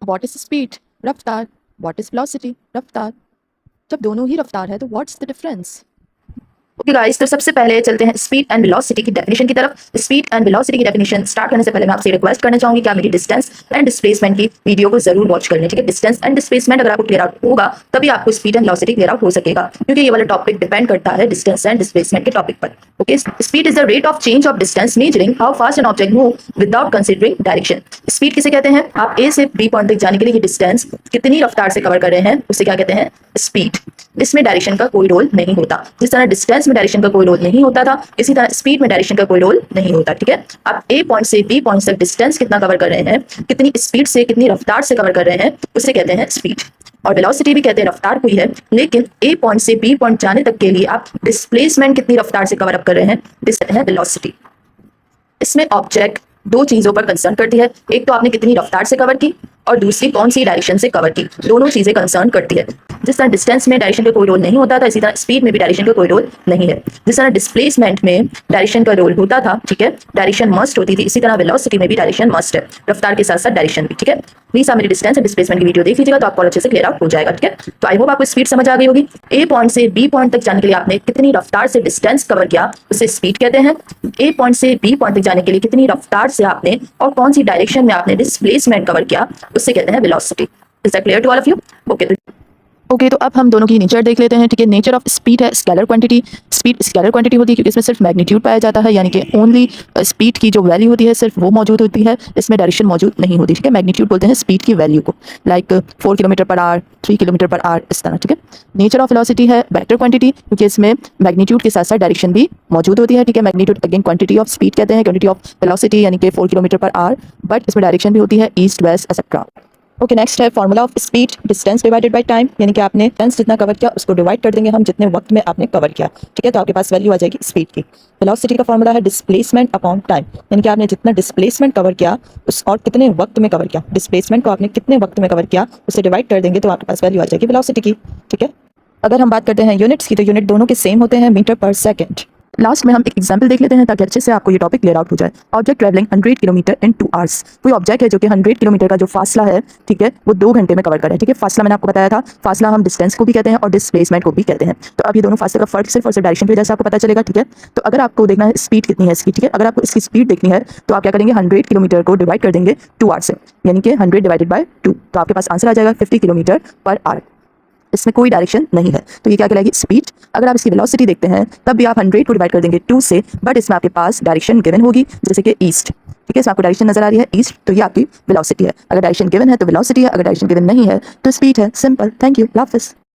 What is speed, रफ्तार। What is velocity, रफ्तार। जब दोनों ही रफ्तार है तो what's the difference. Okay guys, तो सबसे पहले चलते हैं स्पीड एंड वेलोसिटी की डेफिनेशन की तरफ। स्पीड एंड वेलोसिटी की डेफिनेशन स्टार्ट करने से पहले मैं आपसे रिक्वेस्ट करना चाहूंगी कि आप मेरी डिस्टेंस एंड डिस्प्लेसमेंट की वीडियो को जरूर वॉच कर लें, ठीक है। डिस्टेंस एंड डिस्प्लेसमेंट अगर आपको क्लियर आउट होगा तभी आपको speed and velocity clear out हो सकेगा, क्योंकि ये वाला टॉपिक डिपेंड करता है डिस्टेंस एंड डिस्प्लेसमेंट के टॉपिक पर। Okay, speed is the rate of change of distance measuring how fast an object move without considering direction. Speed किसे कहते हैं? आप ए से बी पॉइंट तक जाने के लिए डिस्टेंस कितनी रफ्तार से कवर कर रहे हैं उसे क्या कहते हैं? स्पीड। इसमें डायरेक्शन का कोई रोल नहीं होता। जिस तरह डिस्टेंस में डायरेक्शन का कोई रोल नहीं होता था, इसी तरह स्पीड में डायरेक्शन का कोई रोल नहीं होता, ठीक है। आप ए पॉइंट से बी पॉइंट तक डिस्टेंस कितना कवर कर रहे हैं, कितनी स्पीड से, कितनी रफ्तार से कवर कर रहे हैं, उसे कहते हैं स्पीड। और वेलोसिटी भी कहते हैं रफ्तार को ही है, लेकिन ए पॉइंट से बी पॉइंट जाने तक के लिए आप डिस्प्लेसमेंट कितनी रफ्तार से कवर अप कर रहे हैं, इसे कहते हैं वेलोसिटी। इसमें ऑब्जेक्ट दो चीजों पर कंसर्न करती है। एक तो आपने कितनी रफ्तार से कवर की और दूसरी कौन सी डायरेक्शन से कवर की, दोनों चीजें कंसर्न करती है। जिस तरह डिस्टेंस में डायरेक्शन का कोई रोल नहीं होता था, इसी तरह स्पीड में भी डायरेक्शन का कोई रोल नहीं है। जिस तरह डिस्प्लेसमेंट में डायरेक्शन का रोल होता था, ठीक है, डायरेक्शन मस्ट होती थी, इसी तरह वेलोसिटी में भी डायरेक्शन मस्ट है, रफ्तार के साथ साथ डायरेक्शन भी, ठीक है। प्लीज आप मेरी डिस्टेंस एंड डिस्प्लेसमेंट की वीडियो देख लीजिएगा तो आपको अच्छे से क्लियर आउट हो जाएगा, ठीक है। तो आई होप आपको स्पीड समझ आ गई होगी। ए पॉइंट से बी पॉइंट तक जाने के लिए आपने कितनी रफ्तार से डिस्टेंस कवर किया उसे स्पीड कहते हैं। ए पॉइंट से बी पॉइंट तक जाने के लिए कितनी रफ्तार से आपने और कौन सी डायरेक्शन में आपने डिस्प्लेसमेंट कवर किया उसे कहते हैं velocity. Is that clear to all of you? Okay, तो अब हम दोनों की नेचर देख लेते हैं, ठीक है। नेचर ऑफ स्पीड है scalar quantity. Speed scalar quantity होती है क्योंकि इसमें सिर्फ मैग्नीट्यूड पाया जाता है, यानी कि ओनली स्पीड की जो वैल्यू होती है सिर्फ वो मौजूद होती है, इसमें डायरेक्शन मौजूद नहीं होती, ठीक है। मैग्नीट्यूड बोलते हैं स्पीड की वैल्यू को, like 4 kilometre per hour, 3 kilometre per hour, इस तरह, ठीक है। नेचर ऑफ वेलोसिटी है वेक्टर क्वांटिटी, क्योंकि इसमें मैग्नीट्यूड के साथ साथ डायरेक्शन भी मौजूद होती है, ठीक है। Magnitude again quantity of speed कहते हैं, क्वांटिटी ऑफ वेलोसिटी यानी कि 4 किलोमीटर पर आवर, बट इसमें डायरेक्शन भी होती है east west etcetera. Okay, next है formula of speed, distance divided by time, यानी कि आपने डिस्टेंस जितना कवर किया उसको डिवाइड कर देंगे हम जितने वक्त में आपने कवर किया, ठीक है। तो आपके पास वैल्यू आ जाएगी स्पीड की। वेलोसिटी का फॉर्मूला है डिस्प्लेसमेंट अपॉन टाइम, यानी कि आपने जितना डिस्प्लेसमेंट कवर किया उस और कितने वक्त में कवर किया, डिस्प्लेसमेंट को आपने कितने वक्त में कवर किया उसे डिवाइड कर देंगे तो आपके पास वैल्यू आ जाएगी वेलोसिटी की, ठीक है। अगर हम बात करते हैं यूनिट्स की, तो यूनिट दोनों के सेम होते हैं, मीटर पर सेकेंड। लास्ट में हम एक एग्जांपल देख लेते हैं ताकि अच्छे से आपको ये टॉपिक क्लियर आउट हो जाए। ऑब्जेक्ट ट्रैवलिंग 100 किलोमीटर इन 2 आवर्स। कोई ऑब्जेक्ट है जो कि 100 किलोमीटर का जो फासला है, ठीक है, वो 2 घंटे में कवर करे, ठीक है। फासला मैंने आपको बताया था, फासला हम डिस्टेंस को भी कहते हैं और डिस्प्लेसमेंट को भी कहते हैं। तो अब ये दोनों फासले का फर्क सिर्फ और सिर्फ डायरेक्शन की वजह से आपको पता चलेगा, ठीक है। तो अगर आपको देखना है स्पीड कितनी है इसकी, ठीक है, अगर आपको इसकी स्पीड देखनी है तो आप क्या करेंगे, 100 किलोमीटर को डिवाइड कर देंगे 2 आवर्स से, यानी कि 100 डिवाइडेड बाय 2, तो आपके पास आंसर आ जाएगा 50 किलोमीटर पर आवर। इसमें कोई डायरेक्शन नहीं है, तो ये क्या कहलाएगी स्पीड। अगर आप इसकी वेलोसिटी देखते हैं तब भी आप 100 को डिवाइड कर देंगे 2 से, बट इसमें आपके पास डायरेक्शन गिवन होगी, जैसे कि ईस्ट, ठीक है। इसमें आपको डायरेक्शन नजर आ रही है ईस्ट, तो ये आपकी वेलोसिटी है। अगर डायरेक्शन गिवन है तो वेलोसिटी है, अगर डायरेक्शन गिवन नहीं है तो स्पीड है। सिंपल। थैंक यू, हाफिज़।